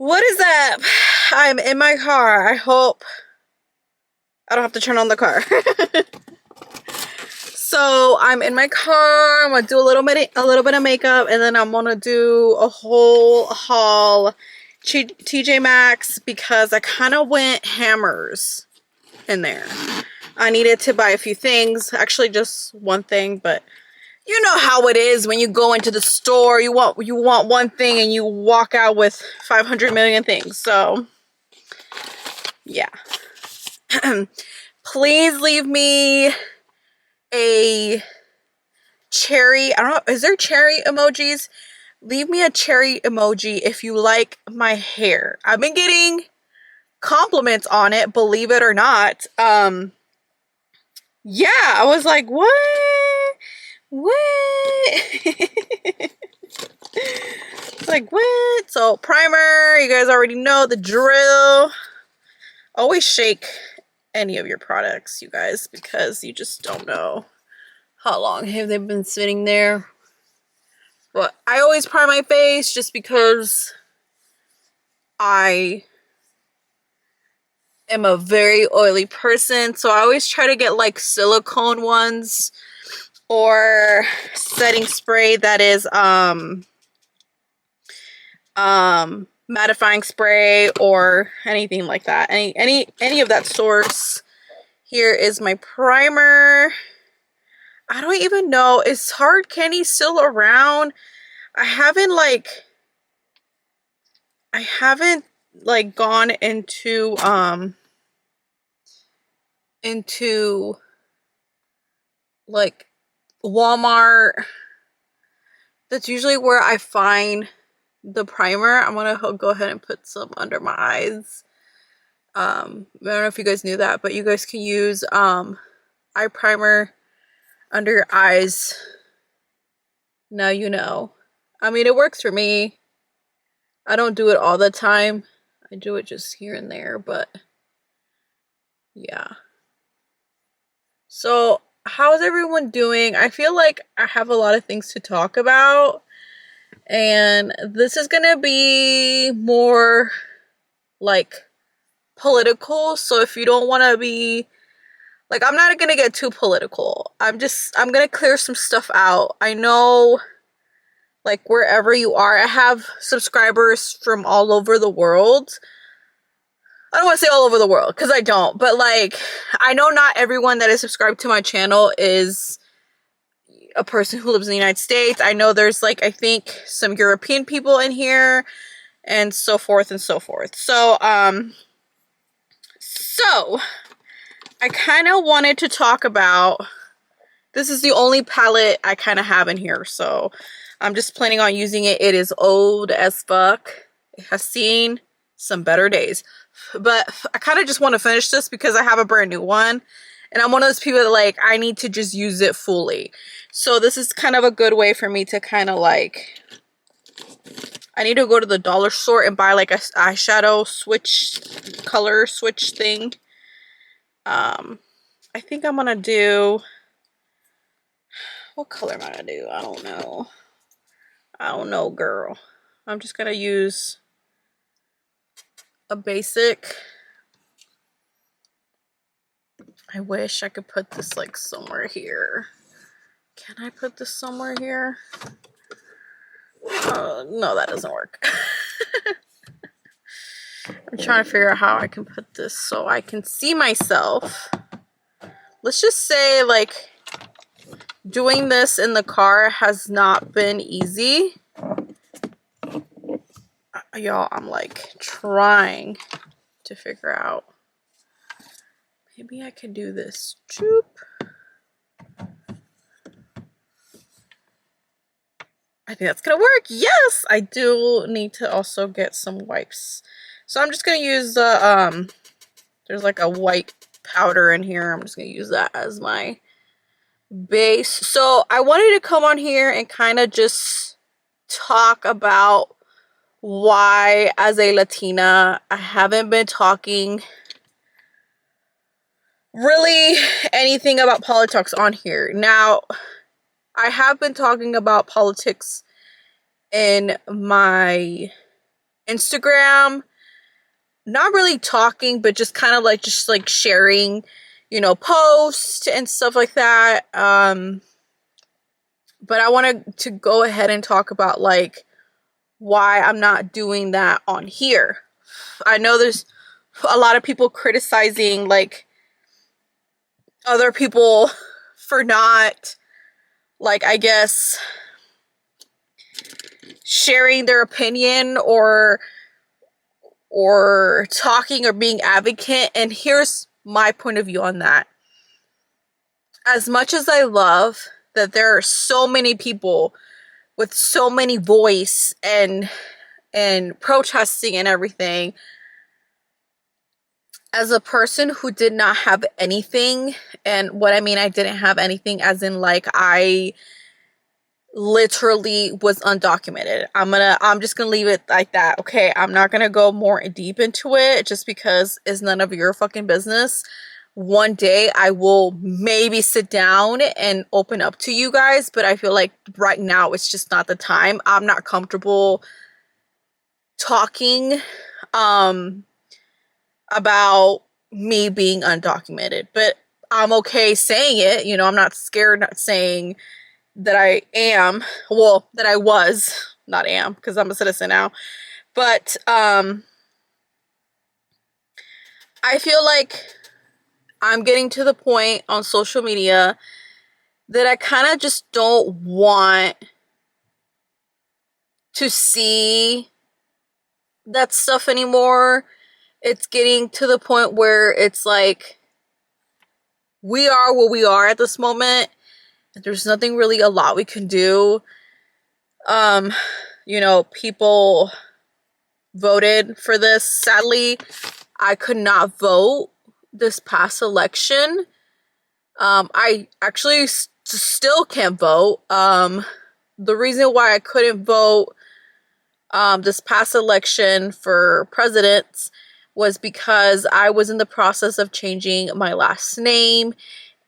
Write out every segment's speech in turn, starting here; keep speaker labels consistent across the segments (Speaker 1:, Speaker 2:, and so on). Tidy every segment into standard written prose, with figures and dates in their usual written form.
Speaker 1: What is up? I'm in my car. I hope I don't have to turn on the car. So I'm in my car. I'm gonna do a little bit of makeup, and then I'm gonna do a whole haul TJ Maxx because I kind of went hammers in there. I needed to buy a few things, actually just one thing, but you know how it is when you go into the store. You want one thing and you walk out with 500 million things. So yeah. Please leave me a cherry. I don't know. Is there cherry emojis? Leave me a cherry emoji if you like my hair. I've been getting compliments on it, believe it or not. Yeah, I was like, what? It's like, what? So primer, you guys already know the drill. Always shake any of your products, you guys, because you just don't know how long have they been sitting there. But I always prime my face just because I am a very oily person, so I always try to get like silicone ones or setting spray that is mattifying spray or anything like that. Any of that source. Here is my primer. I don't even know, is Hard Candy still around? I haven't gone into like Walmart. That's usually where I find the primer. I'm gonna go ahead and put some under my eyes. I don't know if you guys knew that, but you guys can use eye primer under your eyes. Now you know. I mean, it works for me. I don't do it all the time. I do it just here and there, but yeah. So, how's everyone doing? I feel like I have a lot of things to talk about, and this is gonna be more like political. So if you don't want to be like, I'm not gonna get too political. I'm gonna clear some stuff out. I know, like, wherever you are, I have subscribers from all over the world. I don't want to say all over the world because I don't, but like, I know not everyone that is subscribed to my channel is a person who lives in the United States. I know there's like, I think some European people in here and so forth and so forth. So I kind of wanted to talk about, this is the only palette I kind of have in here, so I'm just planning on using it. It is old as fuck. It has seen some better days. But I kind of just want to finish this because I have a brand new one. And I'm one of those people that, like, I need to just use it fully. So this is kind of a good way for me to kind of, like, I need to go to the dollar store and buy, like, a eyeshadow switch, color switch thing. I think I'm going to do, what color am I going to do? I don't know. I don't know, girl. I'm just going to use a basic. I wish I could put this like somewhere here. Can I put this somewhere here? No, that doesn't work. I'm trying to figure out how I can put this so I can see myself. Let's just say, like, doing this in the car has not been easy. Y'all, I'm like trying to figure out. Maybe I could do this. Choop. I think that's gonna work. Yes, I do need to also get some wipes. So I'm just gonna use the there's like a white powder in here. I'm just gonna use that as my base. So I wanted to come on here and kind of just talk about why, as a Latina, I haven't been talking really anything about politics on here. Now, I have been talking about politics in my Instagram, not really talking, but just kind of like sharing, posts and stuff like that. But I wanted to go ahead and talk about like why I'm not doing that on here. I know there's a lot of people criticizing like other people for not, like, I guess, sharing their opinion or talking or being advocate. And here's my point of view on that. As much as I love that there are so many people with so many voice and protesting and everything, as a person who did not have anything, and what I mean I didn't have anything as in like I literally was undocumented. I'm just gonna leave it like that, okay? I'm not gonna go more deep into it just because it's none of your fucking business. One day I will maybe sit down and open up to you guys, but I feel like right now it's just not the time. I'm not comfortable talking about me being undocumented, but I'm okay saying it. I'm not scared, not saying that I am, well, that I was, not am, because I'm a citizen now. But I feel like I'm getting to the point on social media that I kind of just don't want to see that stuff anymore. It's getting to the point where it's like we are what we are at this moment. There's nothing really a lot we can do. People voted for this. Sadly, I could not vote this past election. I actually still can't vote. The reason why I couldn't vote this past election for presidents was because I was in the process of changing my last name,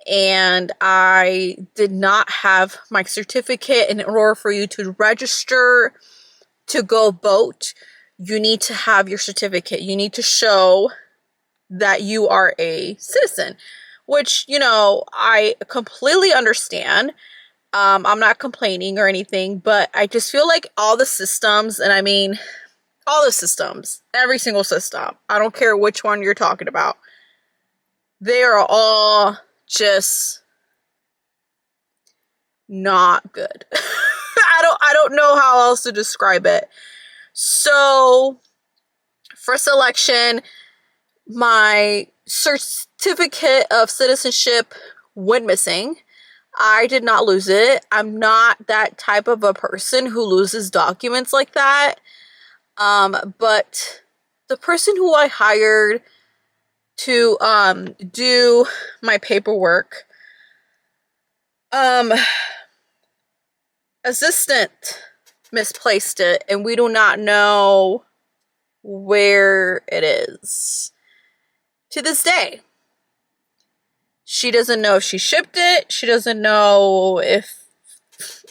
Speaker 1: and I did not have my certificate. And in order for you to register to go vote, you need to have your certificate. You need to show that you are a citizen, which, I completely understand. I'm not complaining or anything, but I just feel like all the systems, and I mean, all the systems, every single system, I don't care which one you're talking about, they are all just not good. I don't know how else to describe it. So, first election, my certificate of citizenship went missing. I did not lose it. I'm not that type of a person who loses documents like that. But the person who I hired to do my paperwork, assistant misplaced it, and we do not know where it is to this day. She doesn't know if she shipped it. She doesn't know if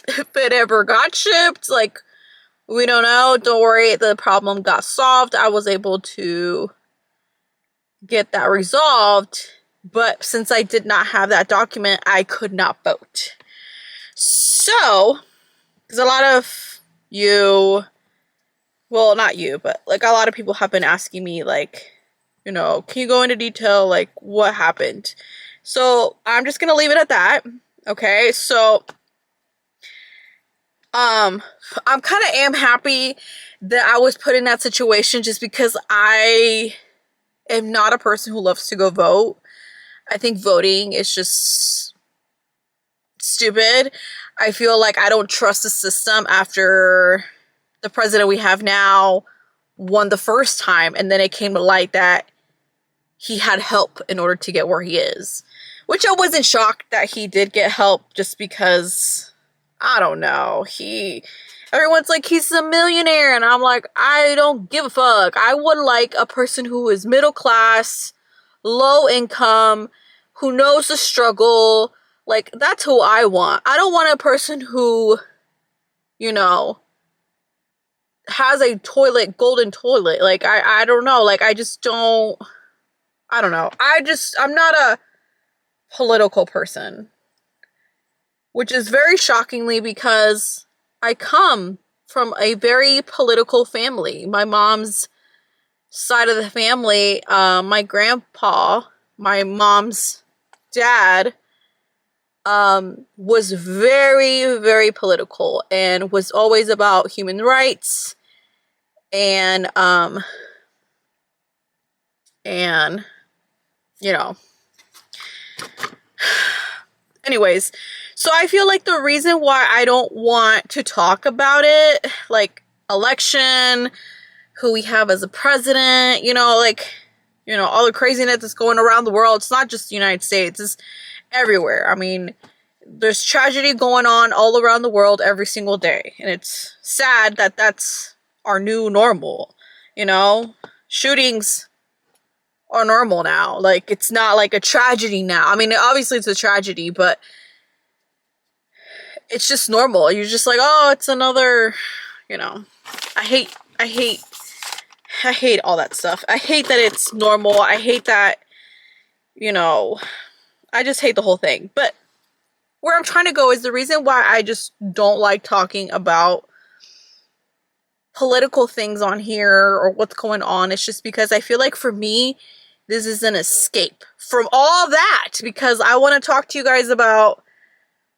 Speaker 1: it ever got shipped. Like, we don't know. Don't worry, the problem got solved. I was able to get that resolved, but since I did not have that document, I could not vote. So, because a lot of you, well, not you, but like a lot of people have been asking me, like, can you go into detail, like, what happened? So, I'm just gonna leave it at that. Okay, so I'm kind of am happy that I was put in that situation just because I am not a person who loves to go vote. I think voting is just stupid. I feel like I don't trust the system after the president we have now won the first time, and then it came to light that he had help in order to get where he is. Which I wasn't shocked that he did get help, just because, I don't know, everyone's like, he's a millionaire, and I'm like, I don't give a fuck. I would like a person who is middle class, low income, who knows the struggle. Like, that's who I want. I don't want a person who, has a toilet, golden toilet. Like, I don't know. Like, I don't know. I'm not a political person, which is very shockingly because I come from a very political family. My mom's side of the family, my grandpa, my mom's dad, was very, very political and was always about human rights and you know, anyways, so I feel like the reason why I don't want to talk about it, like election, who we have as a president, all the craziness that's going around the world. It's not just the United States, it's everywhere. I mean, there's tragedy going on all around the world every single day. And it's sad that that's our new normal, Shootings are normal now. Like, it's not like a tragedy now. I mean, obviously it's a tragedy, but it's just normal. You're just like, oh, it's another, I hate all that stuff. I hate that it's normal. I hate that, I just hate the whole thing. But where I'm trying to go is the reason why I just don't like talking about political things on here or what's going on. It's just because I feel like for me, this is an escape from all that, because I want to talk to you guys about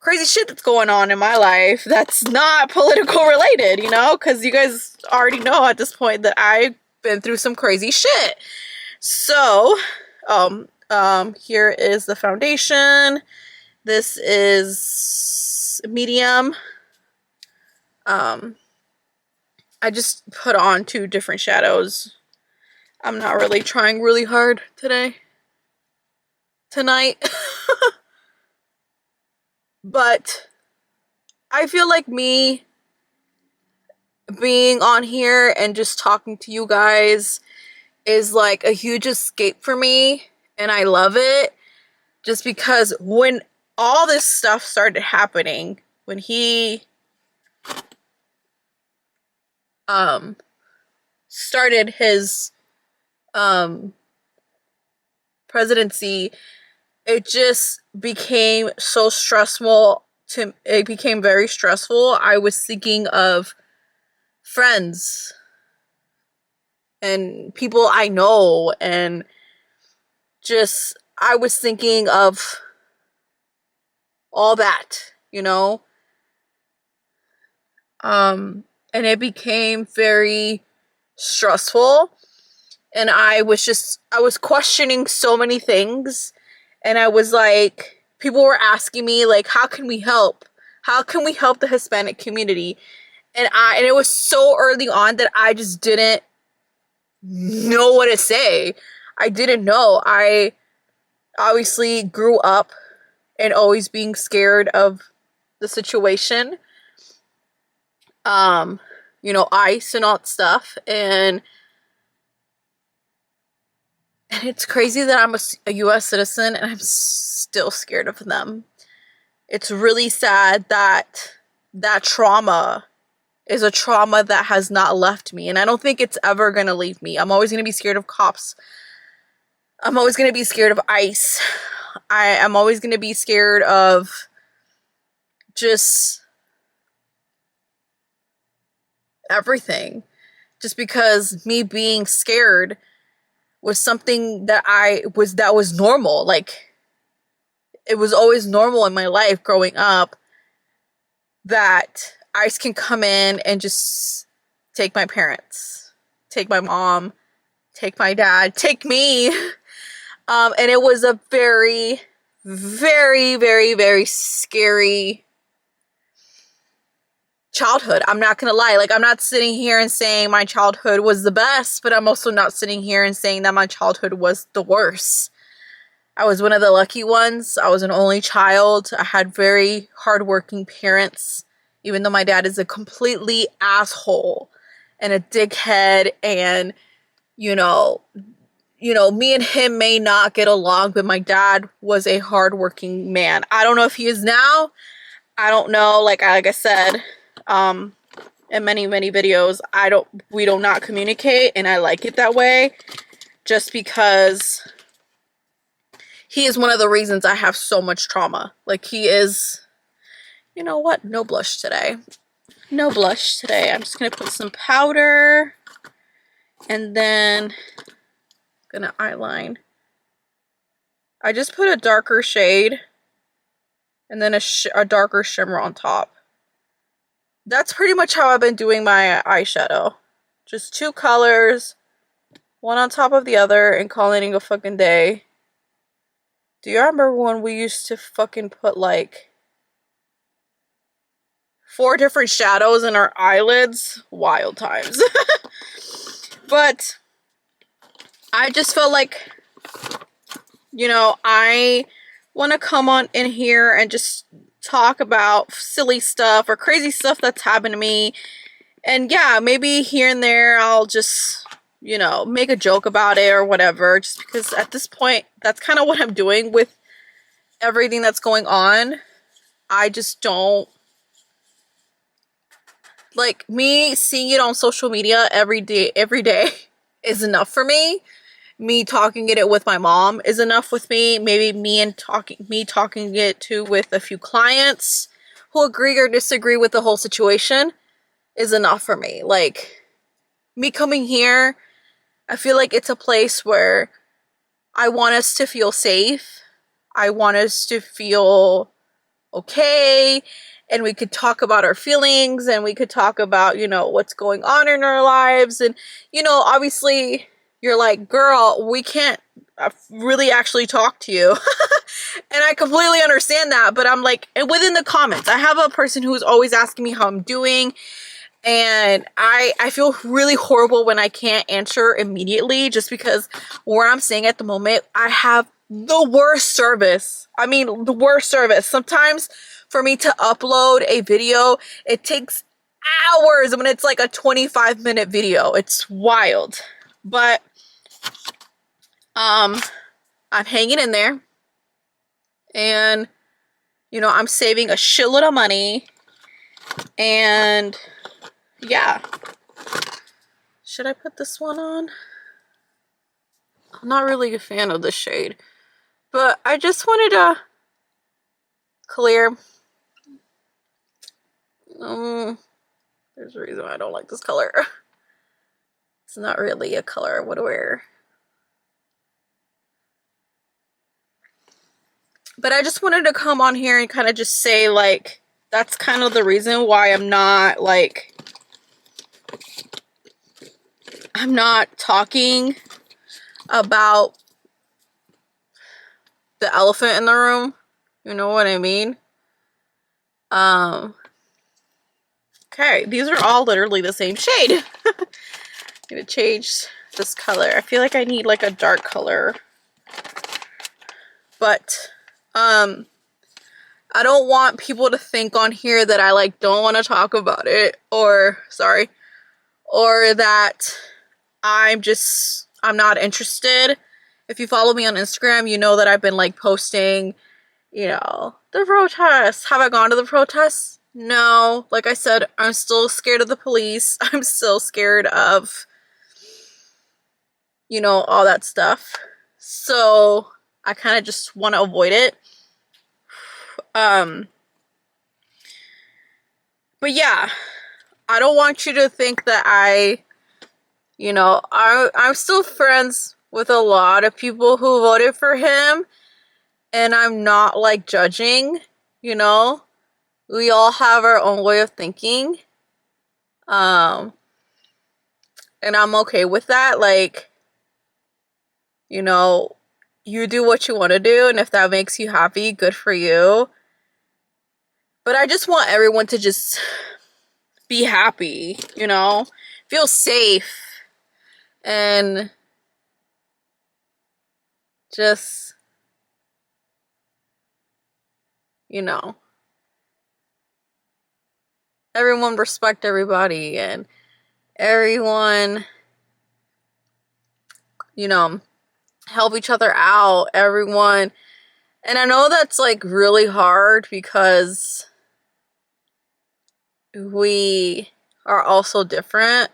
Speaker 1: crazy shit that's going on in my life that's not political related, because you guys already know at this point that I've been through some crazy shit. So, here is the foundation. This is medium. I just put on 2 different shadows. I'm not really trying really hard tonight. But I feel like me being on here and just talking to you guys is like a huge escape for me, and I love it. Just because when all this stuff started happening, when he started his presidency, it just became so stressful. It became very stressful. I was thinking of friends and people I know, and just I was thinking of all that, and it became very stressful, and I was questioning so many things, and I was like, people were asking me, like, how can we help the Hispanic community? And it was so early on that I just didn't know what to say. I didn't know. I obviously grew up and always being scared of the situation. ICE and all that stuff. And it's crazy that I'm a US citizen and I'm still scared of them. It's really sad that trauma is a trauma that has not left me. And I don't think it's ever going to leave me. I'm always going to be scared of cops. I'm always going to be scared of ICE. I'm always going to be scared of just everything. Just because me being scared was something that was normal. Like, it was always normal in my life growing up that ICE can come in and just take my parents, take my mom, take my dad, take me. And it was a very, very, very, very scary childhood. I'm not gonna lie. Like, I'm not sitting here and saying my childhood was the best, but I'm also not sitting here and saying that my childhood was the worst. I was one of the lucky ones. I was an only child. I had very hardworking parents, even though my dad is a completely asshole and a dickhead, and me and him may not get along, but my dad was a hardworking man. I don't know if he is now. I don't know. Like I said, and in many videos, we do not communicate, and I like it that way, just because he is one of the reasons I have so much trauma. Like, he is, you know what? No blush today. No blush today. I'm just gonna put some powder, and then gonna eyeline. I just put a darker shade and then a darker shimmer on top. That's pretty much how I've been doing my eyeshadow. Just 2 colors, one on top of the other, and calling it a fucking day. Do you remember when we used to fucking put like 4 different shadows in our eyelids? Wild times. But I just felt like, you know, I want to come on in here and just talk about silly stuff or crazy stuff that's happened to me. And yeah, maybe here and there I'll just, you know, make a joke about it or whatever. Just because at this point, that's kind of what I'm doing with everything that's going on. I just don't like, me seeing it on social media every day is enough for me. Me talking it with my mom is enough with me. Maybe me talking it to with a few clients who agree or disagree with the whole situation is enough for me. Like, me coming here, I feel like it's a place where I want us to feel safe. I want us to feel okay, and we could talk about our feelings, and we could talk about, you know, what's going on in our lives. And, you know, obviously you're like, girl, we can't really actually talk to you. And I completely understand that, but I'm like, and within the comments, I have a person who's always asking me how I'm doing, and I feel really horrible when I can't answer immediately, just because where I'm staying at the moment, I have the worst service. I mean, the worst service. Sometimes for me to upload a video, it takes hours when it's like a 25-minute video. It's wild. But I'm hanging in there, and you know, I'm saving a shitload of money, and yeah. Should I put this one on? I'm not really a fan of this shade, but I just wanted to clear. There's a reason why I don't like this color. It's not really a color I would wear. But I just wanted to come on here and kind of just say, like, that's kind of the reason why I'm not talking about the elephant in the room. You know what I mean? Okay, these are all literally the same shade. I'm gonna change this color. I feel like I need like a dark color. But I don't want people to think on here that I like don't want to talk about it, or that I'm not interested. If you follow me on Instagram, you know that I've been like posting, you know, the protests. Have I gone to the protests? No. Like I said, I'm still scared of the police. I'm still scared of, you know, all that stuff. So I kind of just want to avoid it. But yeah, I don't want you to think that you know, I'm still friends with a lot of people who voted for him, and I'm not like judging, you know. We all have our own way of thinking. And I'm okay with that. Like, you know, you do what you want to do, and if that makes you happy, good for you. But I just want everyone to just be happy, you know, feel safe, and just, you know, everyone respect everybody, and everyone, you know, help each other out, everyone. And I know that's like really hard because we are also different.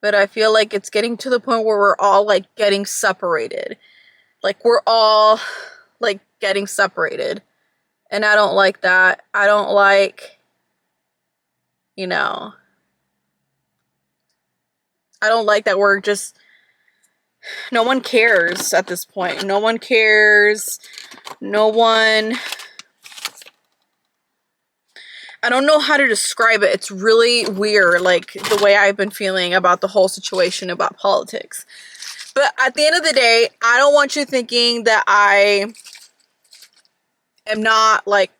Speaker 1: But I feel like it's getting to the point where we're all like getting separated. Like we're all like getting separated. And I don't like that. I don't like, you know, I don't like that we're just, no one cares at this point. No one cares. No one, I don't know how to describe it. It's really weird, like the way I've been feeling about the whole situation about politics. But at the end of the day, I don't want you thinking that I am not like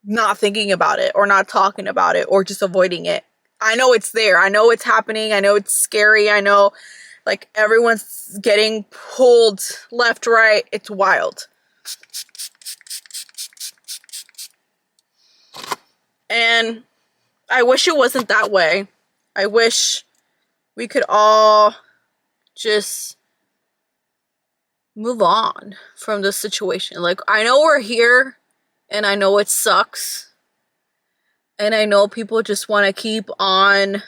Speaker 1: not thinking about it or not talking about it or just avoiding it. I know it's there. I know it's happening. I know it's scary. I know like everyone's getting pulled left, right. It's wild. And I wish it wasn't that way. I wish we could all just move on from this situation. Like, I know we're here and I know it sucks. And I know people just want to keep on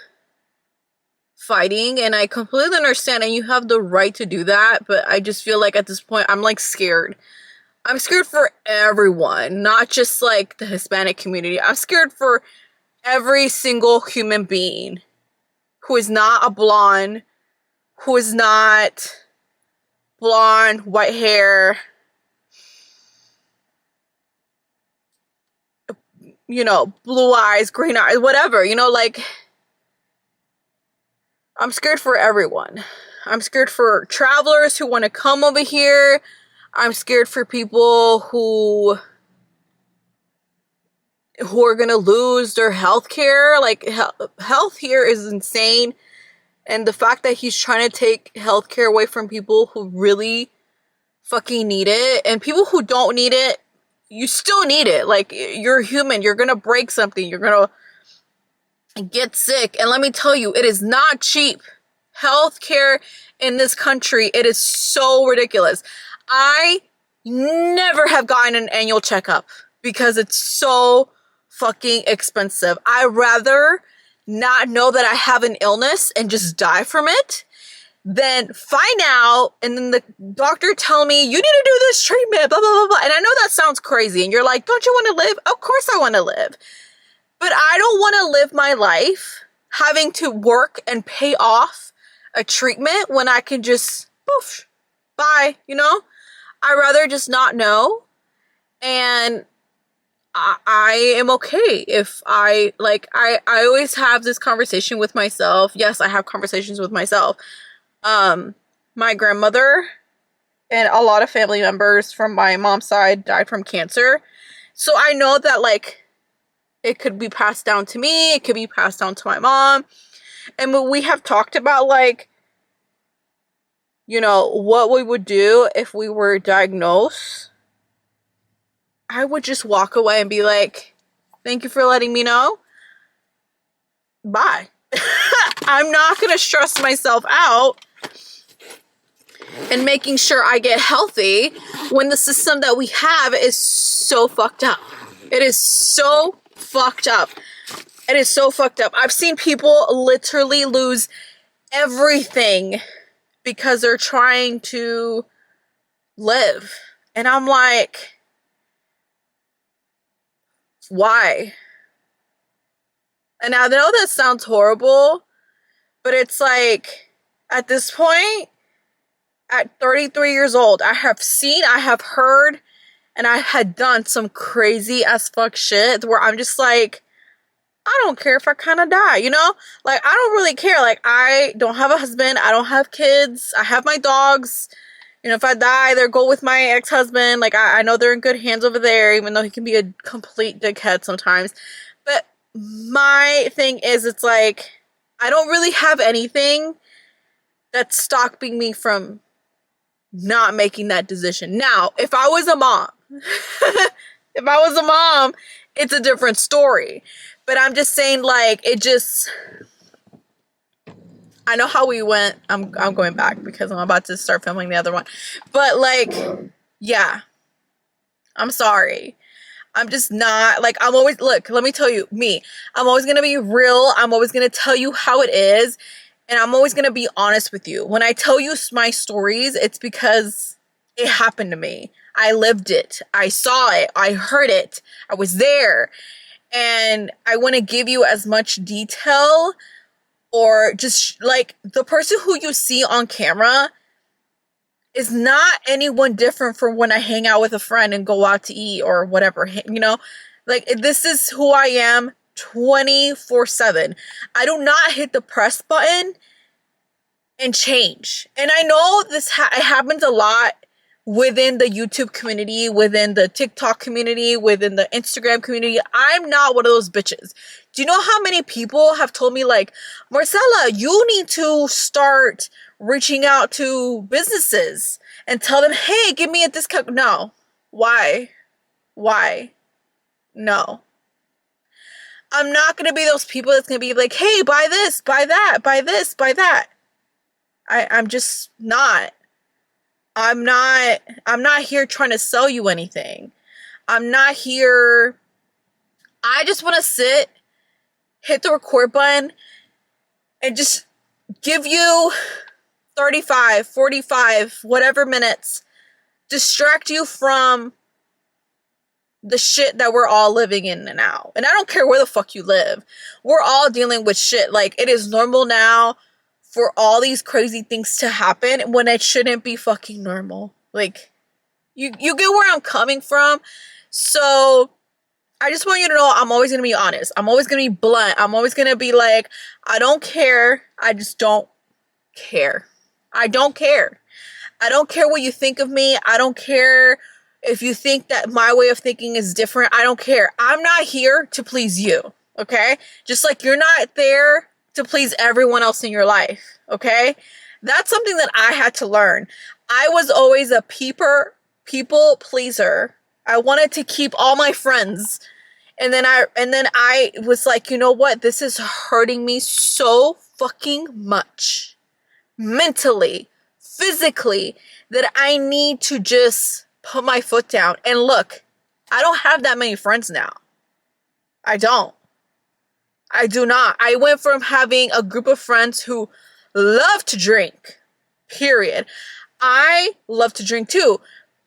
Speaker 1: fighting, and I completely understand, and you have the right to do that, but I just feel like at this point, I'm like scared. I'm scared for everyone, not just like the Hispanic community. I'm scared for every single human being who is not a blonde, who is not blonde, white hair, you know, blue eyes, green eyes, whatever, you know, like, I'm scared for everyone. I'm scared for travelers who want to come over here. I'm scared for people who are going to lose their health care. Like, health here is insane. And the fact that he's trying to take health care away from people who really fucking need it, and people who don't need it, you still need it. Like, you're human. You're going to break something. You're going to get sick. And let me tell you, it is not cheap. Healthcare in this country, it is so ridiculous. I never have gotten an annual checkup because it's so fucking expensive. I'd rather not know that I have an illness and just die from it than find out and then the doctor tell me, you need to do this treatment, blah, blah, blah, blah. And I know that sounds crazy. And you're like, don't you want to live? Of course I want to live. But I don't want to live my life having to work and pay off a treatment when I can just, poof, bye, you know? I'd rather just not know. And I am okay if I always have this conversation with myself. Yes, I have conversations with myself. My grandmother and a lot of family members from my mom's side died from cancer. So I know that, like, it could be passed down to me. It could be passed down to my mom. And we have talked about, like, you know, what we would do if we were diagnosed. I would just walk away and be like, thank you for letting me know. Bye. I'm not going to stress myself out and making sure I get healthy when the system that we have is so fucked up. It is so fucked up. It is so fucked up. I've seen people literally lose everything because they're trying to live. And I'm like, why? And I know that sounds horrible, but it's like, at this point, at 33 years old, I have seen, I have heard, and I had done some crazy as fuck shit where I'm just like, I don't care if I kind of die, you know? Like, I don't really care. Like, I don't have a husband. I don't have kids. I have my dogs. You know, if I die, they'll go with my ex-husband. Like, I know they're in good hands over there, even though he can be a complete dickhead sometimes. But my thing is, it's like, I don't really have anything that's stopping me from not making that decision. Now, if I was a mom, it's a different story. But I'm just saying, like, it just, I know how we went. I'm going back because I'm about to start filming the other one. But, like, yeah, I'm sorry. I'm just not, like, I'm always, look, let me tell you, me, I'm always gonna be real. I'm always gonna tell you how it is. And I'm always gonna be honest with you. When I tell you my stories, it's because it happened to me. I lived it. I saw it. I heard it. I was there. And I want to give you as much detail, or just like the person who you see on camera is not anyone different from when I hang out with a friend and go out to eat or whatever, you know? Like, this is who I am 24/7. I do not hit the press button and change. And I know this it happens a lot within the YouTube community, within the TikTok community, within the Instagram community. I'm not one of those bitches. Do you know how many people have told me, like, Marcella, you need to start reaching out to businesses and tell them, hey, give me a discount? No. Why? No. I'm not going to be those people that's going to be like, hey, buy this, buy that, buy this, buy that. I'm just not. I'm not here trying to sell you anything. I'm not here. I just want to sit, hit the record button, and just give you 35, 45, whatever minutes, distract you from the shit that we're all living in now. And I don't care where the fuck you live. We're all dealing with shit. Like, it is normal now for all these crazy things to happen when it shouldn't be fucking normal. Like, you get where I'm coming from. So I just want you to know I'm always going to be honest. I'm always going to be blunt. I'm always going to be like, I don't care. I just don't care. I don't care. I don't care what you think of me. I don't care if you think that my way of thinking is different. I don't care. I'm not here to please you. Okay? Just like you're not there to please everyone else in your life, okay? That's something that I had to learn. I was always a people pleaser. I wanted to keep all my friends. And then I was like, you know what? This is hurting me so fucking much. Mentally, physically, that I need to just put my foot down. And look, I don't have that many friends now. I don't. I do not. I went from having a group of friends who love to drink, period. I love to drink too,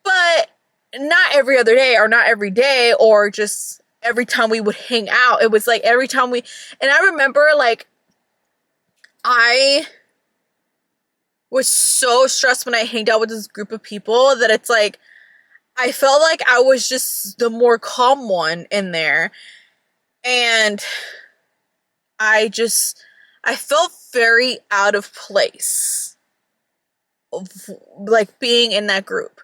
Speaker 1: but not every other day or not every day or just every time we would hang out. It was like every time and I remember, like, I was so stressed when I hanged out with this group of people that it's like, I felt like I was just the more calm one in there. And I felt very out of place, like, being in that group.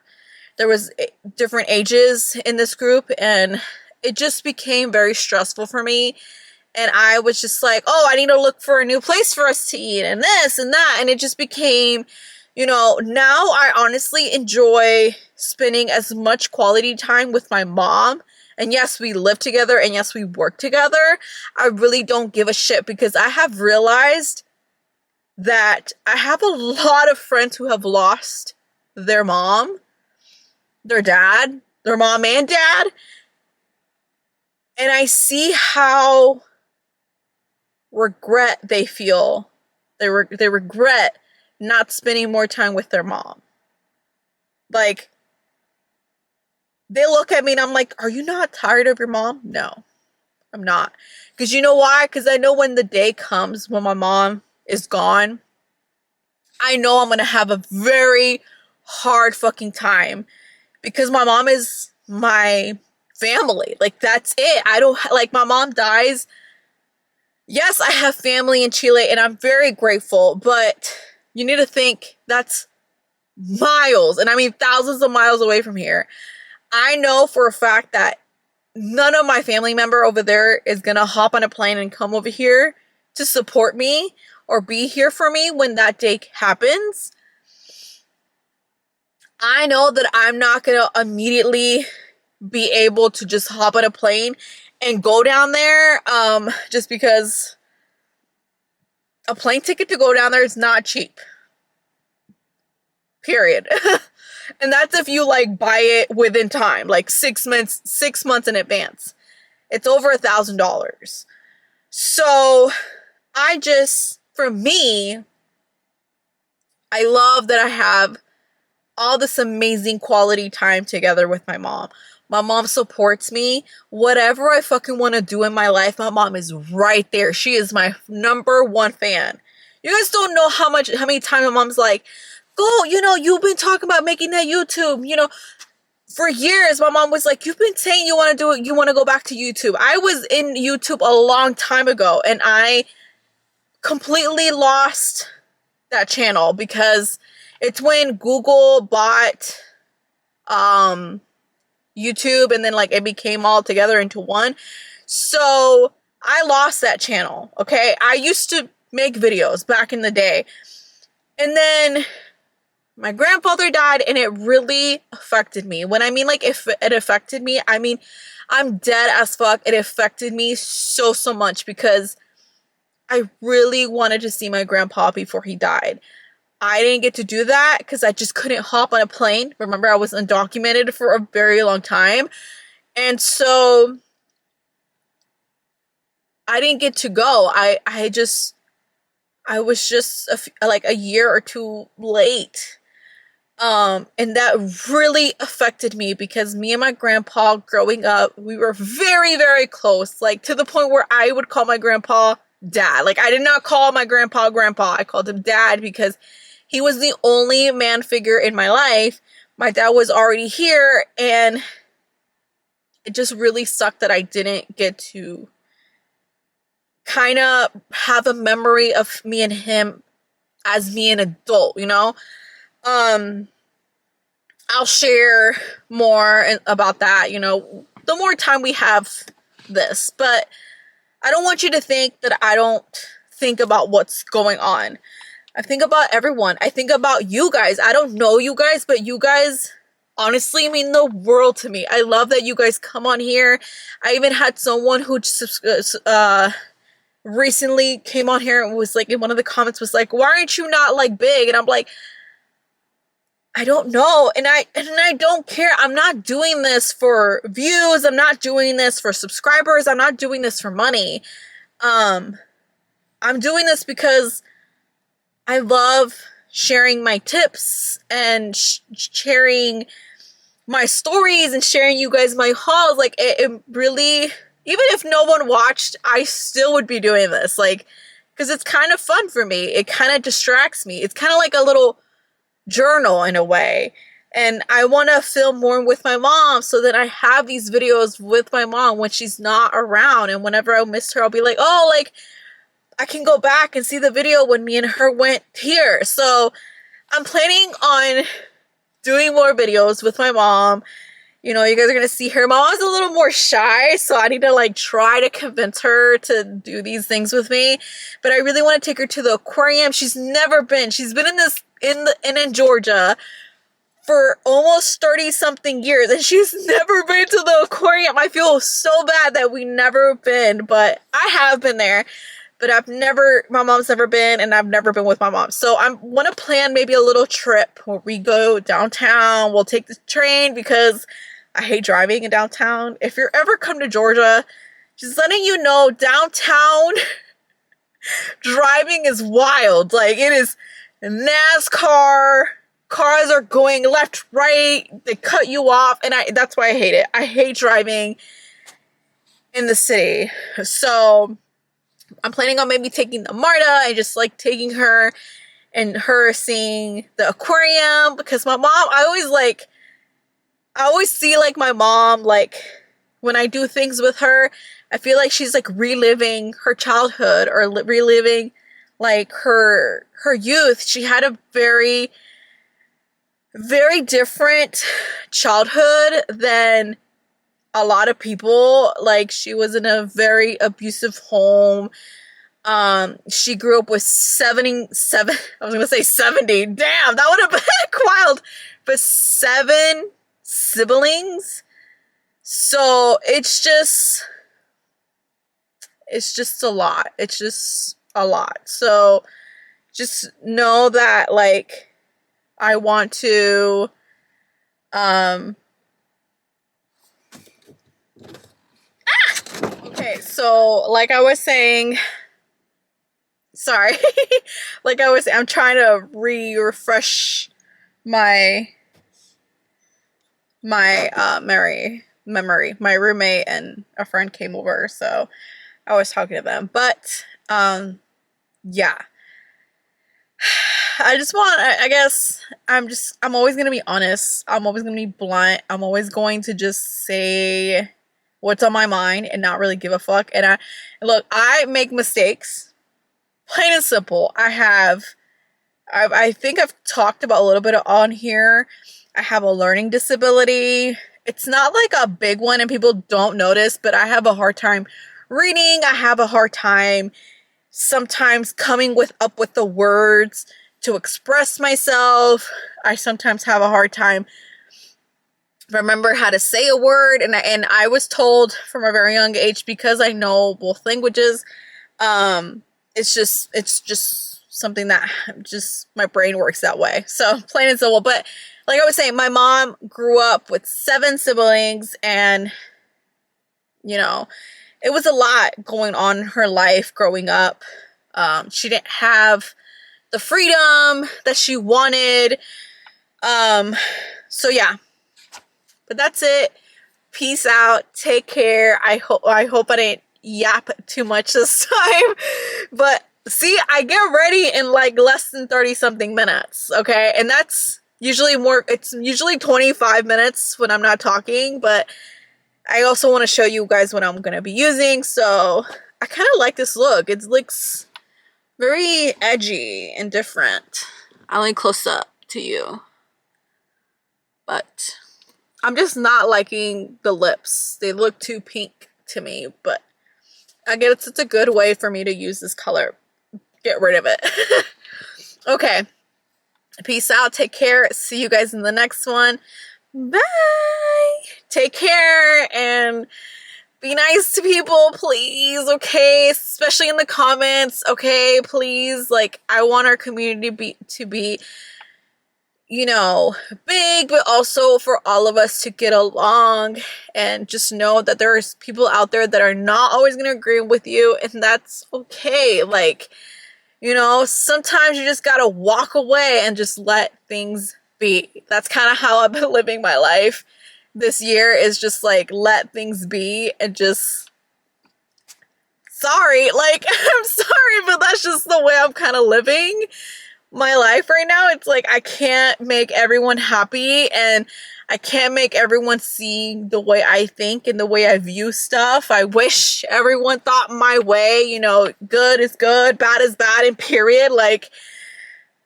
Speaker 1: There was different ages in this group, and it just became very stressful for me. And I was just like, oh, I need to look for a new place for us to eat and this and that. And it just became, you know, now I honestly enjoy spending as much quality time with my mom. And yes, we live together, and yes, we work together. I really don't give a shit, because I have realized that I have a lot of friends who have lost their mom, their dad, their mom and dad. And I see how regret they feel. They regret not spending more time with their mom. Like, they look at me and I'm like, are you not tired of your mom? No, I'm not. Because you know why? Because I know when the day comes when my mom is gone, I know I'm going to have a very hard fucking time. Because my mom is my family. Like, that's it. I don't, like, my mom dies. Yes, I have family in Chile and I'm very grateful. But you need to think that's miles, and I mean thousands of miles away from here. I know for a fact that none of my family member over there is going to hop on a plane and come over here to support me or be here for me when that day happens. I know that I'm not going to immediately be able to just hop on a plane and go down there, just because a plane ticket to go down there is not cheap. period. And that's if you like buy it within time, like 6 months in advance. It's over $1,000. So for me, I love that I have all this amazing quality time together with my mom. My mom supports me. Whatever I fucking want to do in my life, my mom is right there. She is my number one fan. You guys don't know how many times my mom's like, go, you've been talking about making that YouTube, for years. My mom was like, you've been saying you want to do it, you want to go back to YouTube. I was in YouTube a long time ago, and I completely lost that channel because it's when Google bought YouTube, and then like it became all together into one. So I lost that channel. Okay, I used to make videos back in the day, and then my grandfather died, and it really affected me. When I mean like if it affected me, I mean I'm dead as fuck. It affected me so much because I really wanted to see my grandpa before he died. I didn't get to do that because I just couldn't hop on a plane. Remember, I was undocumented for a very long time. And so I didn't get to go. I was just like a year or two late. And that really affected me because me and my grandpa growing up, we were very, very close. Like to the point where I would call my grandpa dad. Like I did not call my grandpa grandpa. I called him dad because he was the only man figure in my life. My dad was already here, and it just really sucked that I didn't get to kind of have a memory of me and him as me an adult, I'll share more about that, the more time we have this. But I don't want you to think that I don't think about what's going on. I think about everyone. I think about you guys. I don't know you guys, but you guys honestly mean the world to me. I love that you guys come on here. I even had someone who recently came on here and was like, in one of the comments was like, why aren't you not like big? And I'm like, I don't know. And I don't care. I'm not doing this for views. I'm not doing this for subscribers. I'm not doing this for money. I'm doing this because I love sharing my tips and sharing my stories and sharing you guys my hauls. Like it really, even if no one watched, I still would be doing this. Like, because it's kind of fun for me. It kind of distracts me. It's kind of like a little journal in a way. And I want to film more with my mom so that I have these videos with my mom when she's not around. And whenever I miss her, I'll be like, oh, like, I can go back and see the video when me and her went here. So I'm planning on doing more videos with my mom. You guys are going to see her. My mom's a little more shy, so I need to like try to convince her to do these things with me. But I really want to take her to the aquarium. She's never been. She's been in Georgia for almost 30 something years, and she's never been to the aquarium. I feel so bad that we never been, but I have been there. But my mom's never been, and I've never been with my mom. So I want to plan maybe a little trip where we go downtown. We'll take the train because I hate driving in downtown. If you're ever come to Georgia, just letting you know, downtown driving is wild. Like it is NASCAR. Cars are going left, right. They cut you off. And that's why I hate it. I hate driving in the city. So I'm planning on maybe taking the Marta and just like taking her and her seeing the aquarium, because my mom, I always see like my mom, like when I do things with her, I feel like she's like reliving her childhood or reliving like her youth. She had a very, very different childhood than a lot of people. Like she was in a very abusive home. She grew up with 77, I was gonna say 70. Damn, that would have been wild. But 7 siblings. So it's just a lot. It's just a lot. So just know that like I want to okay, so like I was saying, sorry. I'm trying to refresh my memory. My roommate and a friend came over, so I was talking to them. But yeah. I guess I'm always going to be honest. I'm always going to be blunt. I'm always going to just say what's on my mind and not really give a fuck. And look, I make mistakes. Plain and simple. I think I've talked about a little bit on here. I have a learning disability. It's not like a big one and people don't notice, but I have a hard time reading. I have a hard time sometimes coming up with the words to express myself. I sometimes have a hard time remember how to say a word, and I was told from a very young age, because I know both languages, it's just something that just my brain works that way. So plain and simple. But like I was saying, my mom grew up with 7 siblings, and you know, it was a lot going on in her life growing up. She didn't have the freedom that she wanted. So yeah. But that's it. Peace out. Take care. I hope I didn't yap too much this time. But see, I get ready in like less than 30 something minutes. Okay. And that's usually it's usually 25 minutes when I'm not talking, but I also want to show you guys what I'm going to be using. So I kind of like this look. It looks very edgy and different. I'll link close up to you. But I'm just not liking the lips. They look too pink to me, but I guess it's a good way for me to use this color. Get rid of it. Okay. Peace out. Take care. See you guys in the next one. Bye. Take care and be nice to people, please. Okay, especially in the comments. Okay, please. Like, I want our community to be, you know, big, but also for all of us to get along, and just know that there's people out there that are not always going to agree with you, and that's okay. Like, you know, sometimes you just gotta walk away and just let things be. That's kind of how I've been living my life this year, is just like, let things be and just, sorry, like, I'm sorry, but that's just the way I'm kind of living my life right now. It's like, I can't make everyone happy, and I can't make everyone see the way I think and the way I view stuff. I wish everyone thought my way, you know, good is good, bad is bad, and period. Like,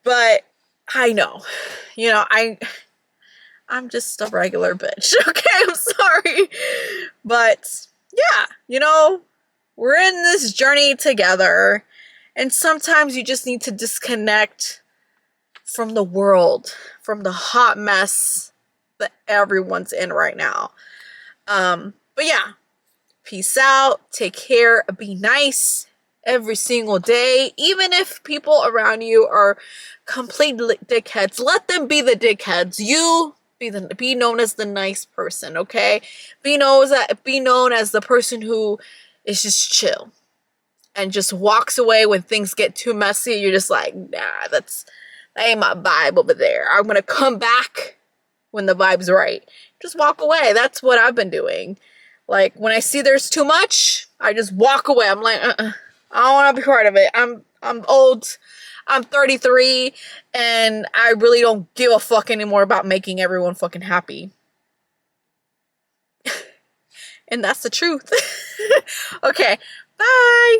Speaker 1: but I know, you know, I'm just a regular bitch. Okay, I'm sorry. But yeah, you know, we're in this journey together, and sometimes you just need to disconnect from the world, from the hot mess that everyone's in right now. But yeah, peace out, take care, be nice every single day. Even if people around you are complete dickheads, let them be the dickheads. You be known as the nice person, okay? Be known as the person who is just chill and just walks away when things get too messy. You're just like, nah, that ain't my vibe over there. I'm gonna come back when the vibe's right. Just walk away. That's what I've been doing. Like, when I see there's too much, I just walk away. I'm like, I don't want to be part of it. I'm old. I'm 33, and I really don't give a fuck anymore about making everyone fucking happy. And that's the truth. Okay, bye.